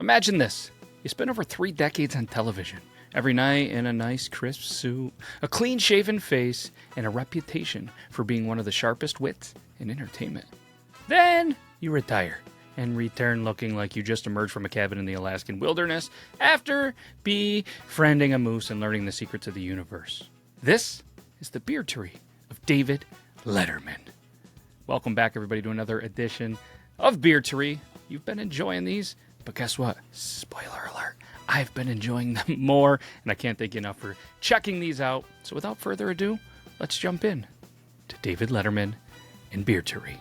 Imagine this. You spent over 3 decades on television, every night in a nice crisp suit, a clean-shaven face, and a reputation for being one of the sharpest wits in entertainment. Then you retire and return looking like you just emerged from a cabin in the Alaskan wilderness after befriending a moose and learning the secrets of the universe. This is the Beardtory of David Letterman. Welcome back, everybody, to another edition of Beardtory. You've been enjoying these, but guess what? Spoiler alert. I've been enjoying them more, and I can't thank you enough for checking these out. So without further ado, let's jump in to David Letterman and Beardtory.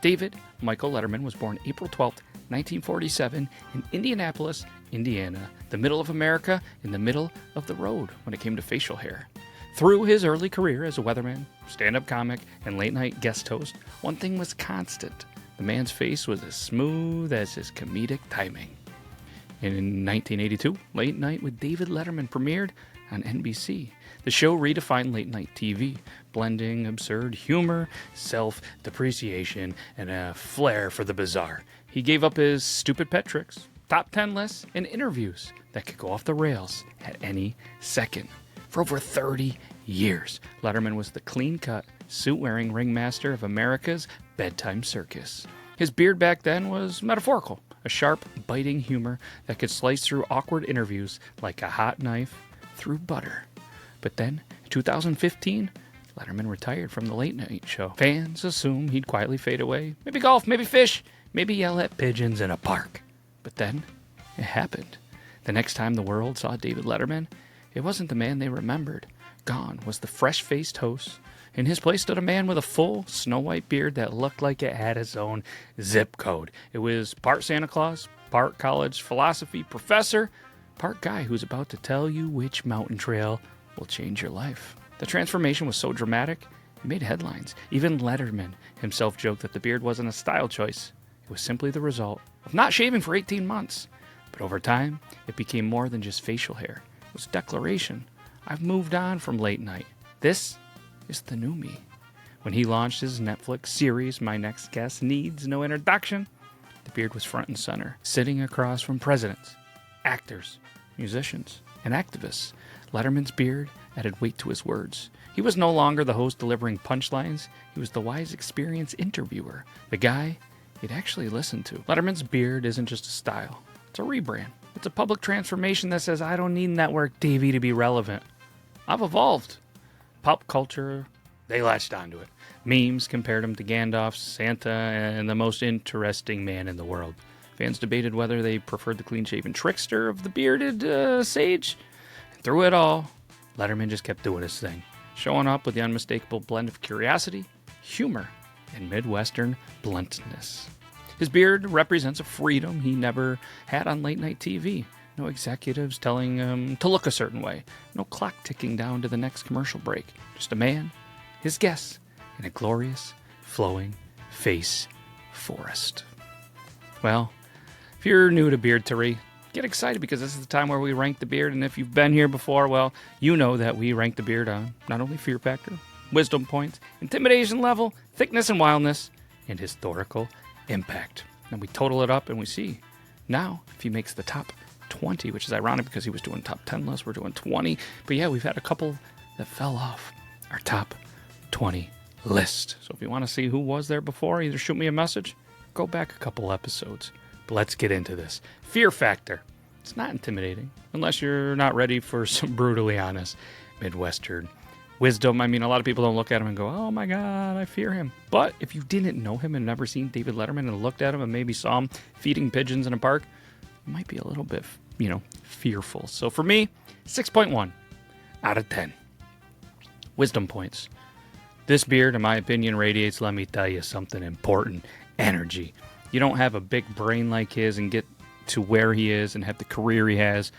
David Michael Letterman was born April 12, 1947 in Indianapolis, Indiana, the middle of America, in the middle of the road when it came to facial hair. Through his early career as a weatherman, stand-up comic, and late-night guest host, one thing was constant. The man's face was as smooth as his comedic timing. In 1982, Late Night with David Letterman premiered on NBC. The show redefined late-night TV, blending absurd humor, self-depreciation, and a flair for the bizarre. He gave up his stupid pet tricks, top 10 lists, and interviews that could go off the rails at any second. For over 30 years, Letterman was the clean-cut, suit-wearing ringmaster of America's bedtime circus. His beard back then was metaphorical, a sharp, biting humor that could slice through awkward interviews like a hot knife through butter. But then, in 2015, Letterman retired from the late night show. Fans assumed he'd quietly fade away. Maybe golf, maybe fish, maybe yell at pigeons in a park. But then, it happened. The next time the world saw David Letterman, it wasn't the man they remembered. Gone was the fresh-faced host. In his place stood a man with a full, snow-white beard that looked like it had its own zip code. It was part Santa Claus, part college philosophy professor, part guy who's about to tell you which mountain trail will change your life. The transformation was so dramatic, it made headlines. Even Letterman himself joked that the beard wasn't a style choice. It was simply the result of not shaving for 18 months. But over time, it became more than just facial hair. It was a declaration. I've moved on from late night. This is the new me. When he launched his Netflix series, My Next Guest Needs No Introduction, the beard was front and center, sitting across from presidents, actors, musicians, and activists. Letterman's beard added weight to his words. He was no longer the host delivering punchlines. He was the wise, experienced interviewer, the guy you'd actually listen to. Letterman's beard isn't just a style. It's a rebrand. It's a public transformation that says, I don't need network TV to be relevant. I've evolved. Pop culture, they latched onto it. Memes compared him to Gandalf, Santa, and the most interesting man in the world. Fans debated whether they preferred the clean-shaven trickster of the bearded sage. Through it all, Letterman just kept doing his thing, showing up with the unmistakable blend of curiosity, humor, and Midwestern bluntness. His beard represents a freedom he never had on late-night TV. No executives telling him to look a certain way. No clock ticking down to the next commercial break. Just a man, his guests, and a glorious, flowing face forest. Well, if you're new to Beardtory, get excited because this is the time where we rank the beard. And if you've been here before, well, you know that we rank the beard on not only fear factor, wisdom points, intimidation level, thickness and wildness, and historical impact. And we total it up and we see now if he makes the top 20, which is ironic because he was doing top 10 lists. We're doing 20. But yeah, we've had a couple that fell off our top 20 list. So if you want to see who was there before, either shoot me a message, go back a couple episodes. But let's get into this. Fear factor. It's not intimidating unless you're not ready for some brutally honest Midwestern wisdom. I mean, a lot of people don't look at him and go, oh my God, I fear him. But if you didn't know him and never seen David Letterman and looked at him and maybe saw him feeding pigeons in a park, you might be a little bit, fearful. So for me, 6.1 out of 10. Wisdom points. This beard, in my opinion, radiates, let me tell you something important, energy. You don't have a big brain like his and get to where he is and have the career he has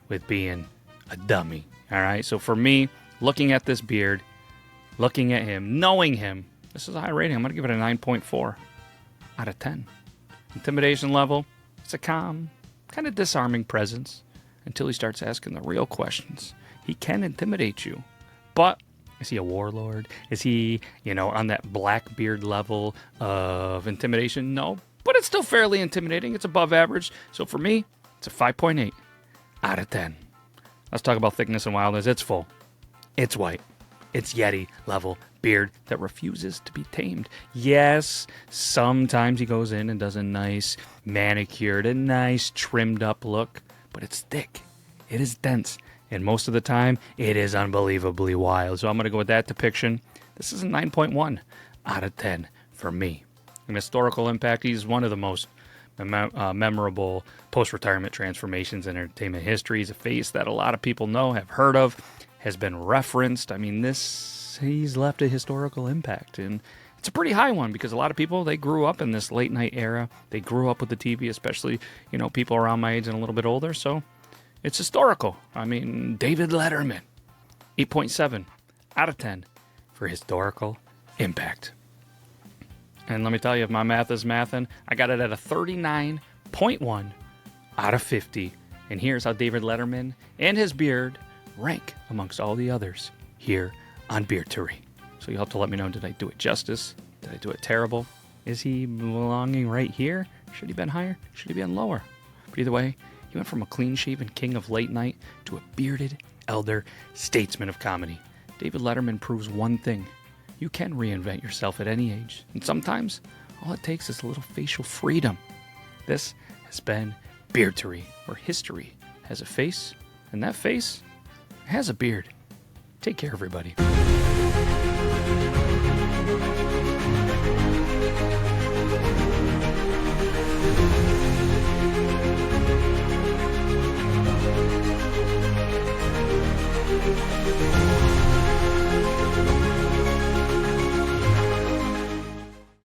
with being a dummy. All right. So for me, looking at this beard, looking at him, knowing him, this is a high rating. I'm going to give it a 9.4 out of 10. Intimidation level, it's a calm, kind of disarming presence until he starts asking the real questions. He can intimidate you, but is he a warlord? Is he, on that Blackbeard level of intimidation? No, but it's still fairly intimidating. It's above average. So for me, it's a 5.8 out of 10. Let's talk about thickness and wildness. It's full. It's white. It's Yeti level beard that refuses to be tamed. Yes, sometimes he goes in and does a nice manicured, a nice trimmed up look, but it's thick. It is dense. And most of the time, it is unbelievably wild. So I'm going to go with that depiction. This is a 9.1 out of 10 for me. In historical impact, he's one of the most memorable post-retirement transformations in entertainment history. He's a face that a lot of people know, have heard of, has been referenced. I mean, he's left a historical impact. And it's a pretty high one because a lot of people, they grew up in this late night era. They grew up with the TV, especially, people around my age and a little bit older. So it's historical. I mean, David Letterman, 8.7 out of 10 for historical impact. And let me tell you, if my math is mathin', I got it at a 39.1 out of 50. And here's how David Letterman and his beard rank amongst all the others here on Beardtory. So you'll have to let me know, did I do it justice? Did I do it terrible? Is he belonging right here? Should he been higher? Should he been lower? But either way, he went from a clean-shaven king of late night to a bearded elder statesman of comedy. David Letterman proves one thing. You can reinvent yourself at any age. And sometimes, all it takes is a little facial freedom. This has been Beardtory, where history has a face, and that face has a beard. Take care, everybody.